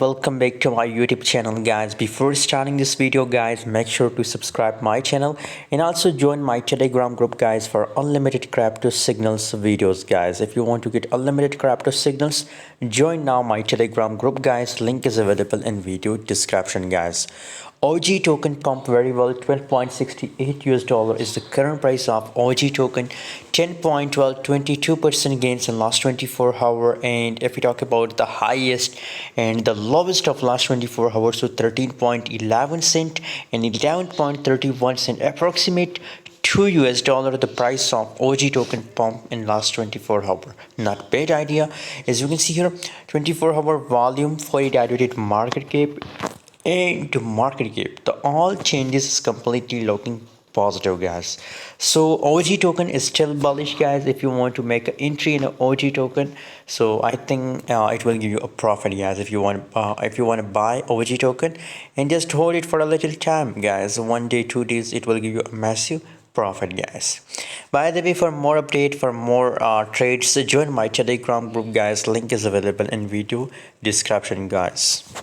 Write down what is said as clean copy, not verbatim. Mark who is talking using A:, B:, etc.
A: Welcome back to my YouTube channel, guys. Before starting this video, guys, make sure to subscribe my channel and also join my Telegram group, guys, for unlimited crypto signals videos, guys. If you want to get unlimited crypto signals, join now my Telegram group, guys. Link is available in video description, guys. OG token pump very well. 12.68 US dollar is the current price of OG token. 10.12 22% gains in last 24 hour. And if we talk about the highest and the lowest of last 24 hours, so 13.11 cent and 11.31 cent, approximate 2 US dollar the price of OG token pump in last 24 hour. Not bad idea. As you can see here, 24 hour volume, fully diluted market cap, and to market cap, the all changes is completely looking positive, guys. So OG token is still bullish, guys. If you want to make an entry in an OG token, so I think it will give you a profit, guys. If you want to buy OG token and just hold it for a little time, guys, 1 day 2 days, it will give you a massive profit, guys. By the way, for more update, for more trades, join my Telegram group, guys. Link is available in video description, guys.